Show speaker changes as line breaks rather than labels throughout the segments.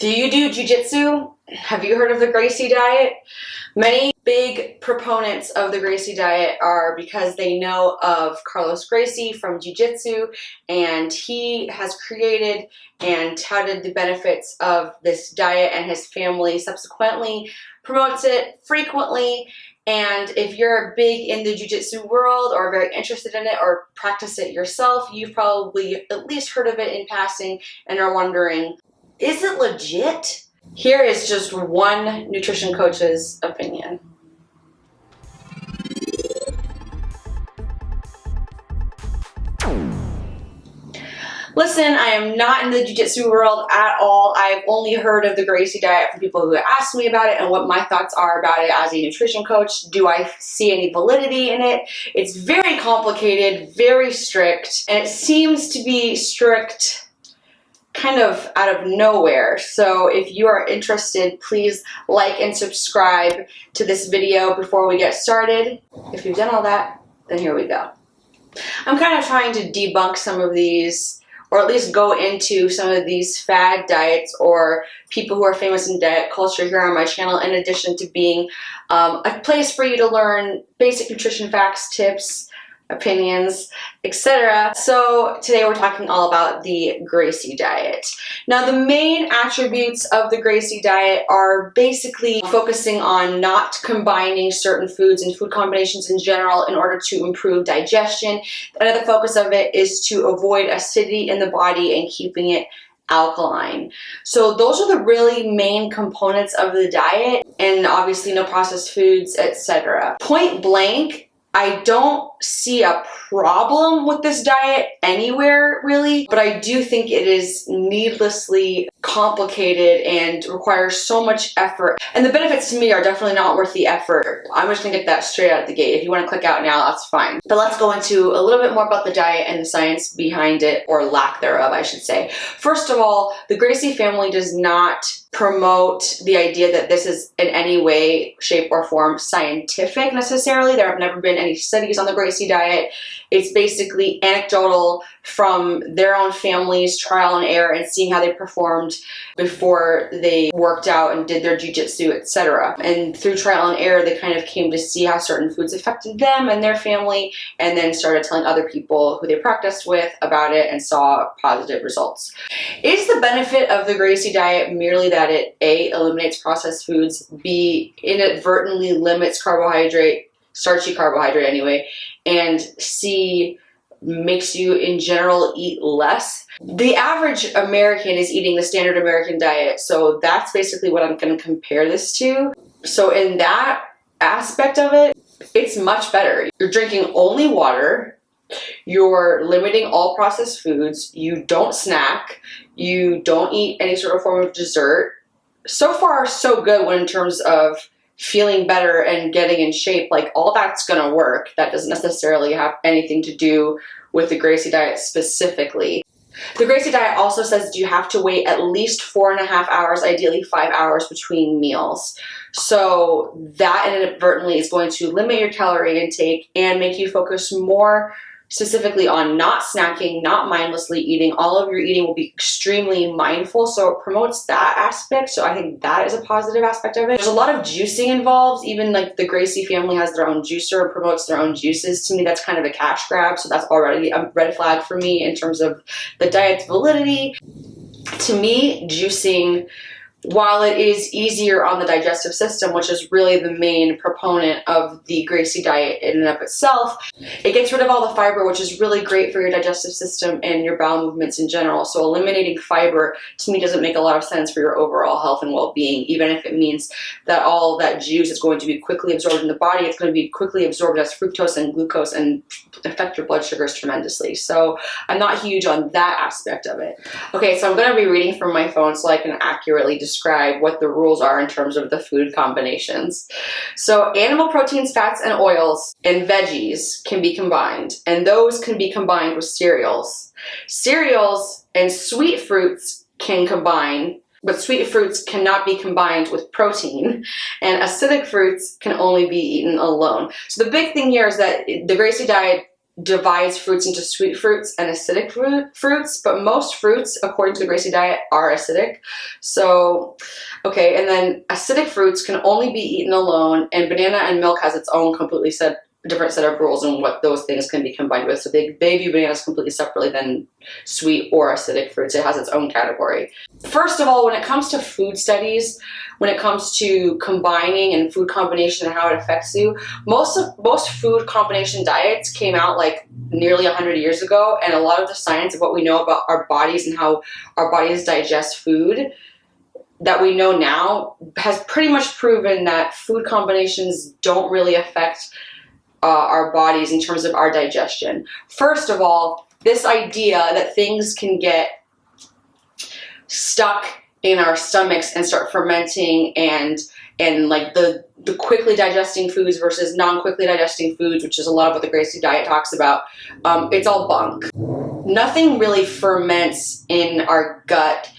Do you do jiu-jitsu? Have you heard of the Gracie Diet? Many big proponents of the Gracie Diet are because they know of Carlos Gracie from Jiu Jitsu, and he has created and touted the benefits of this diet, and his family subsequently promotes it frequently. And if you're big in the jiu-jitsu world or very interested in it or practice it yourself, you've probably at least heard of it in passing and are wondering, is it legit? Here is just one nutrition coach's opinion. Listen, I am not in the jiu-jitsu world at all. I've only heard of the Gracie Diet from people who ask me about it and what my thoughts are about it as a nutrition coach. Do I see any validity in it? It's very complicated, very strict, and it seems to be strict kind of out of nowhere. So if you are interested, please like and subscribe to this video before we get started. If you've done all that, then here we go. I'm kind of trying to debunk some of these, or at least go into some of these fad diets or people who are famous in diet culture here on my channel, in addition to being a place for you to learn basic nutrition facts, tips, opinions, etc. So today we're talking all about the Gracie Diet. Now, the main attributes of the Gracie Diet are basically focusing on not combining certain foods and food combinations in general in order to improve digestion. Another focus of it is to avoid acidity in the body and keeping it alkaline. So those are the really main components of the diet, and obviously no processed foods, etc. Point blank, I don't see a problem with this diet anywhere, really, but I do think it is needlessly complicated and requires so much effort. And the benefits to me are definitely not worth the effort. I'm just gonna get that straight out of the gate. If you wanna click out now, that's fine. But let's go into a little bit more about the diet and the science behind it, or lack thereof, I should say. First of all, the Gracie family does not promote the idea that this is in any way, shape, or form scientific necessarily. There have never been any studies on the Gracie Diet. It's basically anecdotal from their own family's trial and error and seeing how they performed before they worked out and did their jiu-jitsu, etc. And through trial and error, they kind of came to see how certain foods affected them and their family, and then started telling other people who they practiced with about it and saw positive results. Is the benefit of the Gracie Diet merely that it A, eliminates processed foods, B, inadvertently limits carbohydrate, starchy carbohydrate anyway, and C, makes you in general eat less? The average American is eating the standard American diet, so that's basically what I'm going to compare this to. So in that aspect of it, it's much better. You're drinking only water, you're limiting all processed foods, you don't snack, you don't eat any sort of form of dessert. So far, so good in terms of feeling better and getting in shape. Like, all that's gonna work. That doesn't necessarily have anything to do with the Gracie Diet specifically. The Gracie Diet also says that you have to wait at least 4.5 hours, ideally 5 hours between meals. So that inadvertently is going to limit your calorie intake and make you focus more specifically on not snacking, not mindlessly eating. All of your eating will be extremely mindful, so it promotes that aspect. So I think that is a positive aspect of it. There's a lot of juicing involved. Even like the Gracie family has their own juicer, promotes their own juices. To me, that's kind of a cash grab, so that's already a red flag for me in terms of the diet's validity. To me, juicing, while it is easier on the digestive system, which is really the main proponent of the Gracie Diet in and of itself, it gets rid of all the fiber, which is really great for your digestive system and your bowel movements in general. So eliminating fiber, to me, doesn't make a lot of sense for your overall health and well-being, even if it means that all that juice is going to be quickly absorbed in the body. It's going to be quickly absorbed as fructose and glucose and affect your blood sugars tremendously. So I'm not huge on that aspect of it. Okay, so I'm going to be reading from my phone so I can accurately describe what the rules are in terms of the food combinations. So animal proteins, fats, and oils and veggies can be combined, and those can be combined with cereals. Cereals and sweet fruits can combine, but sweet fruits cannot be combined with protein, and acidic fruits can only be eaten alone. So the big thing here is that the Gracie Diet divides fruits into sweet fruits and acidic fruits, but most fruits, according to the Gracie diet, are acidic. So, okay, and then acidic fruits can only be eaten alone, and banana and milk has its own completely different set of rules on what those things can be combined with. So they view bananas completely separately than sweet or acidic fruits. It has its own category. First of all, when it comes to food studies, when it comes to combining and food combination and how it affects you, most food combination diets came out like nearly 100 years ago, and a lot of the science of what we know about our bodies and how our bodies digest food that we know now has pretty much proven that food combinations don't really affect our bodies in terms of our digestion. First of all, this idea that things can get stuck in our stomachs and start fermenting and like the quickly digesting foods versus non-quickly digesting foods, which is a lot of what the Gracie diet talks about, it's all bunk. Nothing really ferments in our gut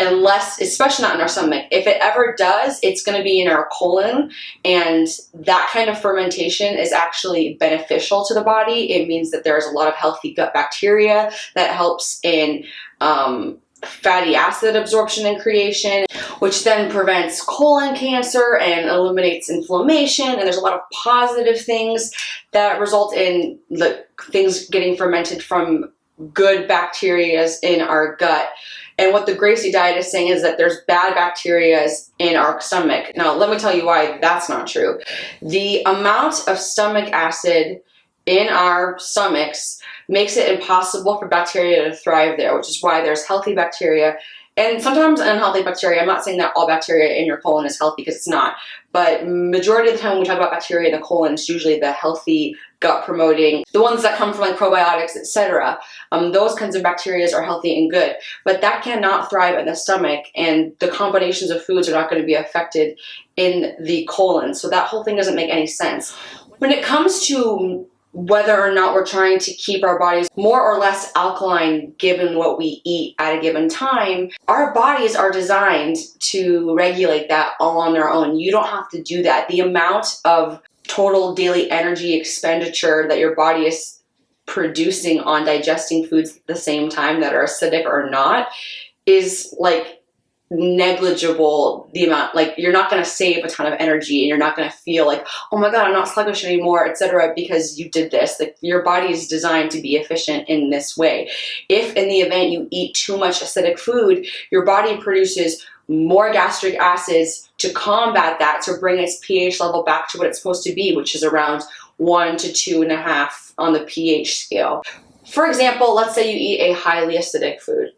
unless, especially not in our stomach. If it ever does, it's going to be in our colon, and that kind of fermentation is actually beneficial to the body. It means that there's a lot of healthy gut bacteria that helps in fatty acid absorption and creation, which then prevents colon cancer and eliminates inflammation. And there's a lot of positive things that result in the things getting fermented from good bacteria in our gut. And what the Gracie diet is saying is that there's bad bacteria in our stomach. Now, let me tell you why that's not true. The amount of stomach acid in our stomachs makes it impossible for bacteria to thrive there, which is why there's healthy bacteria and sometimes unhealthy bacteria. I'm not saying that all bacteria in your colon is healthy, because it's not. But majority of the time when we talk about bacteria in the colon, it's usually the healthy, gut promoting, the ones that come from like probiotics, etc. Those kinds of bacteria are healthy and good, but that cannot thrive in the stomach, and the combinations of foods are not going to be affected in the colon. So that whole thing doesn't make any sense. When it comes to whether or not we're trying to keep our bodies more or less alkaline given what we eat at a given time, our bodies are designed to regulate that all on their own. You don't have to do that. The amount of total daily energy expenditure that your body is producing on digesting foods at the same time that are acidic or not is like negligible. The amount, like, you're not going to save a ton of energy, and you're not going to feel like, oh my god, I'm not sluggish anymore, etc., because you did this. Like, your body is designed to be efficient in this way. If in the event you eat too much acidic food, your body produces more gastric acids to combat that, to bring its pH level back to what it's supposed to be, which is around 1 to 2.5 on the pH scale. For example, let's say you eat a highly acidic food.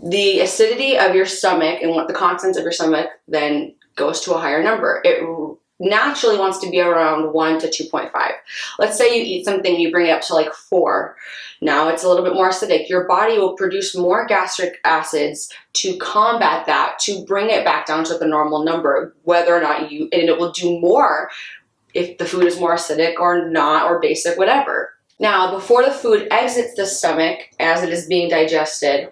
The acidity of your stomach and what the contents of your stomach then goes to a higher number. It naturally wants to be around 1 to 2.5. Let's say you eat something and you bring it up to like 4. Now it's a little bit more acidic. Your body will produce more gastric acids to combat that, to bring it back down to the normal number, whether or not and it will do more if the food is more acidic or not, or basic, whatever. Now, before the food exits the stomach as it is being digested,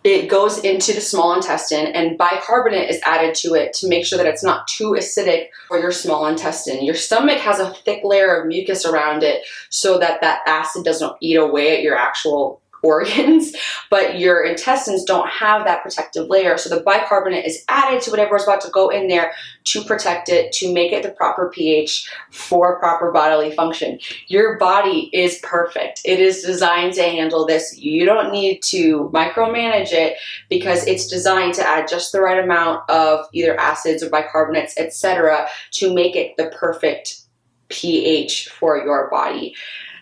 it goes into the small intestine, and bicarbonate is added to it to make sure that it's not too acidic for your small intestine. Your stomach has a thick layer of mucus around it so that that acid doesn't eat away at your actual organs, but your intestines don't have that protective layer. So the bicarbonate is added to whatever is about to go in there to protect it, to make it the proper pH for proper bodily function. Your body is perfect. It is designed to handle this. You don't need to micromanage it, because it's designed to add just the right amount of either acids or bicarbonates, etc., to make it the perfect pH for your body.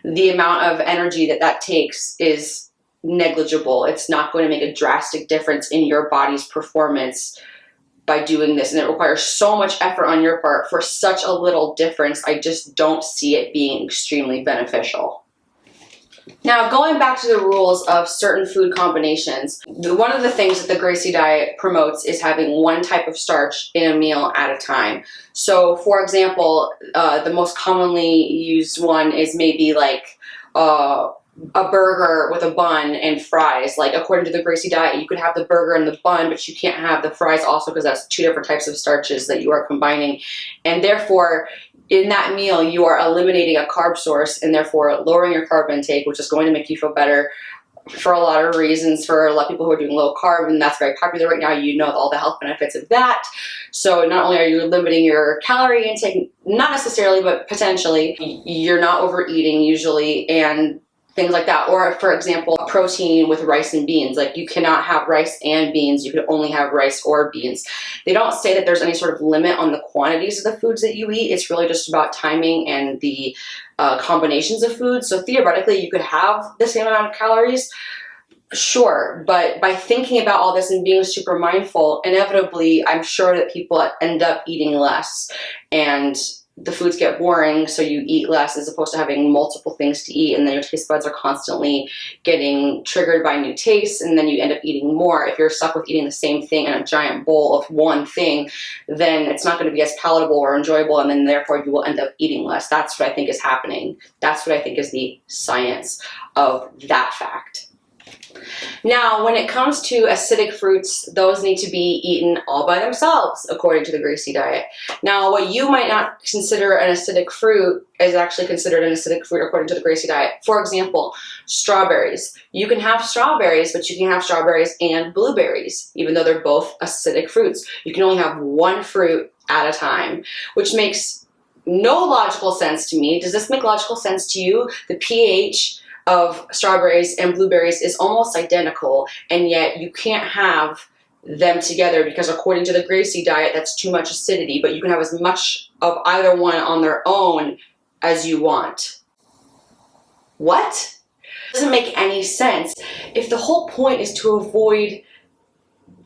The amount of energy that takes is negligible. It's not going to make a drastic difference in your body's performance by doing this, and it requires so much effort on your part for such a little difference. I just don't see it being extremely beneficial. Now, going back to the rules of certain food combinations, one of the things that the Gracie diet promotes is having one type of starch in a meal at a time. So, for example, the most commonly used one is maybe like a burger with a bun and fries. Like, according to the Gracie diet, you could have the burger and the bun, but you can't have the fries also, because that's 2 different types of starches that you are combining. And therefore, in that meal, you are eliminating a carb source and therefore lowering your carb intake, which is going to make you feel better for a lot of reasons. For a lot of people who are doing low carb, and that's very popular right now, you know all the health benefits of that. So not only are you limiting your calorie intake, not necessarily, but potentially, you're not overeating usually, and things like that. Or for example, protein with rice and beans. Like, you cannot have rice and beans. You can only have rice or beans. They don't say that there's any sort of limit on the quantities of the foods that you eat. It's really just about timing and the combinations of foods. So theoretically, you could have the same amount of calories, sure, but by thinking about all this and being super mindful, inevitably, I'm sure that people end up eating less, and the foods get boring, so you eat less as opposed to having multiple things to eat, and then your taste buds are constantly getting triggered by new tastes, and then you end up eating more. If you're stuck with eating the same thing in a giant bowl of one thing, then it's not going to be as palatable or enjoyable, and then therefore you will end up eating less. That's what I think is happening. That's what I think is the science of that fact. Now, when it comes to acidic fruits, those need to be eaten all by themselves, according to the Gracie diet. Now, what you might not consider an acidic fruit is actually considered an acidic fruit according to the Gracie diet. For example, strawberries. You can have strawberries, but you can have strawberries and blueberries, even though they're both acidic fruits. You can only have one fruit at a time, which makes no logical sense to me. Does this make logical sense to you? The pH of strawberries and blueberries is almost identical, and yet you can't have them together because according to the Gracie diet, that's too much acidity, but you can have as much of either one on their own as you want. What? Doesn't make any sense. If the whole point is to avoid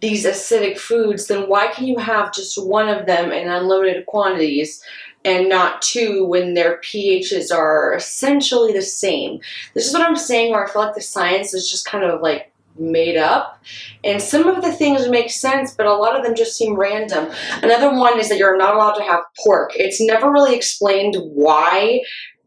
these acidic foods, then why can you have just one of them in unlimited quantities and not two when their pHs are essentially the same? This is what I'm saying, where I feel like the science is just kind of like made up, and some of the things make sense, but a lot of them just seem random. Another one is that you're not allowed to have pork. It's never really explained why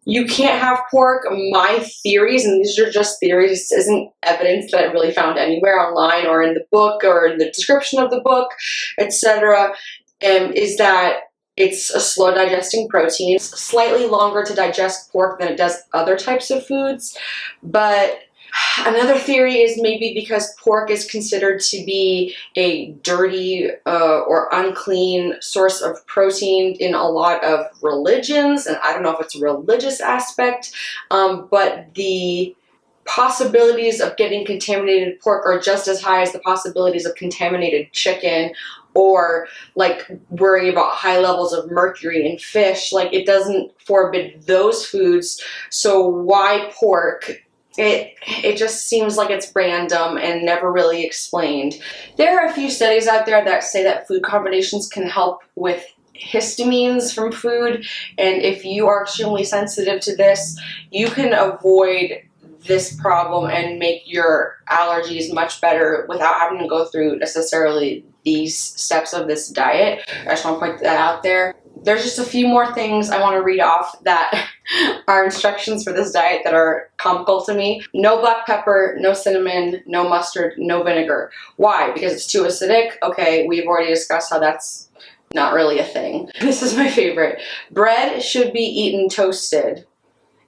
you can't have pork. My theories, and these are just theories, this isn't evidence that I really found anywhere online or in the book or in the description of the book, etc., is that it's a slow digesting protein. It's slightly longer to digest pork than it does other types of foods. But another theory is maybe because pork is considered to be a dirty or unclean source of protein in a lot of religions. And I don't know if it's a religious aspect, but the possibilities of getting contaminated pork are just as high as the possibilities of contaminated chicken, or like worrying about high levels of mercury in fish. Like, it doesn't forbid those foods, so why pork? It just seems like it's random and never really explained. There are a few studies out there that say that food combinations can help with histamines from food, and if you are extremely sensitive to this, you can avoid this problem and make your allergies much better without having to go through necessarily these steps of this diet. I just want to point that out there. There's just a few more things I want to read off that are instructions for this diet that are comical to me. No black pepper, no cinnamon, no mustard, no vinegar. Why? Because it's too acidic? Okay, we've already discussed how that's not really a thing. This is my favorite. Bread should be eaten toasted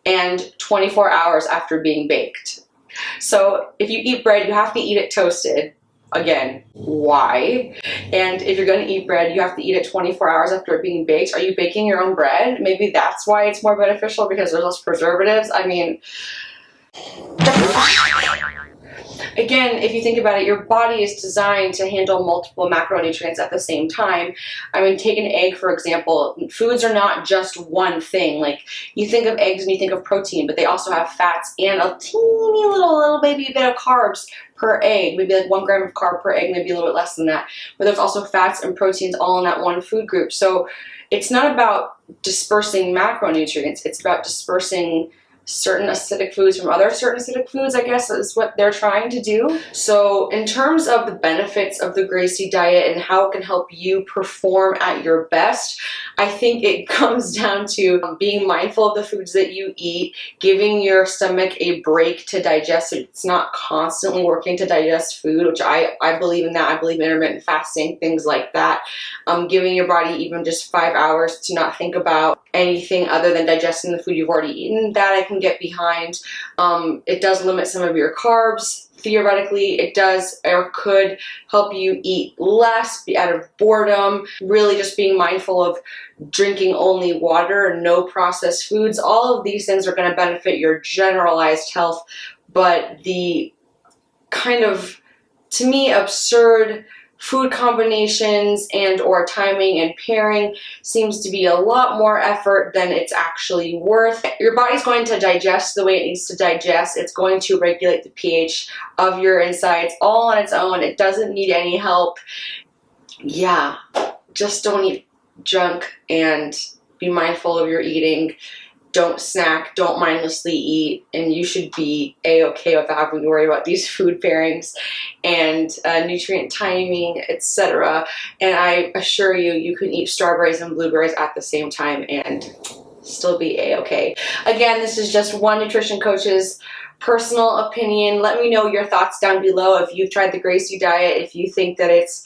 and 24 hours after being baked. So if you eat bread, you have to eat it toasted. Again, why? And if you're going to eat bread, you have to eat it 24 hours after it being baked. Are you baking your own bread? Maybe that's why it's more beneficial, because there's less preservatives. I mean, again, if you think about it, your body is designed to handle multiple macronutrients at the same time. I mean, take an egg, for example. Foods are not just one thing. Like, you think of eggs and you think of protein, but they also have fats and a teeny little baby bit of carbs per egg. Maybe like 1 gram of carb per egg, maybe a little bit less than that. But there's also fats and proteins all in that one food group. So it's not about dispersing macronutrients. It's about dispersing certain acidic foods from other certain acidic foods, I guess is what they're trying to do. So in terms of the benefits of the Gracie diet and how it can help you perform at your best, I think it comes down to being mindful of the foods that you eat, giving your stomach a break to digest it. It's not constantly working to digest food, which I believe in that. I believe in intermittent fasting, things like that. Giving your body even just 5 hours to not think about anything other than digesting the food you've already eaten, that I can get behind. It does limit some of your carbs. Theoretically, it does or could help you eat less, be out of boredom, really just being mindful of drinking only water, no processed foods. All of these things are going to benefit your generalized health, but the kind of, to me, absurd food combinations and or timing and pairing seems to be a lot more effort than it's actually worth. Your body's going to digest the way it needs to digest. It's going to regulate the pH of your insides all on its own. It doesn't need any help. Yeah, just don't eat junk and be mindful of your eating. Don't snack, don't mindlessly eat, and you should be a-okay without having to worry about these food pairings and nutrient timing, etc. And I assure you, you can eat strawberries and blueberries at the same time and still be a-okay. Again, this is just one nutrition coach's personal opinion. Let me know your thoughts down below if you've tried the Gracie diet, if you think that it's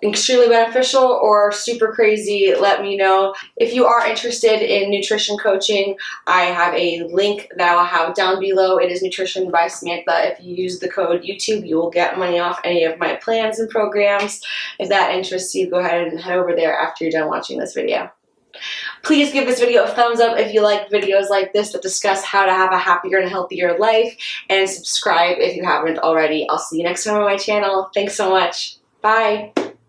extremely beneficial or super crazy. Let me know. If you are interested in nutrition coaching, I have a link that I'll have down below. It is Nutrition by Samantha. If you use the code YouTube, you will get money off any of my plans and programs. If that interests you, go ahead and head over there after you're done watching this video. Please give this video a thumbs up if you like videos like this that discuss how to have a happier and healthier life, and subscribe if you haven't already. I'll see you next time on my channel. Thanks so much. Bye.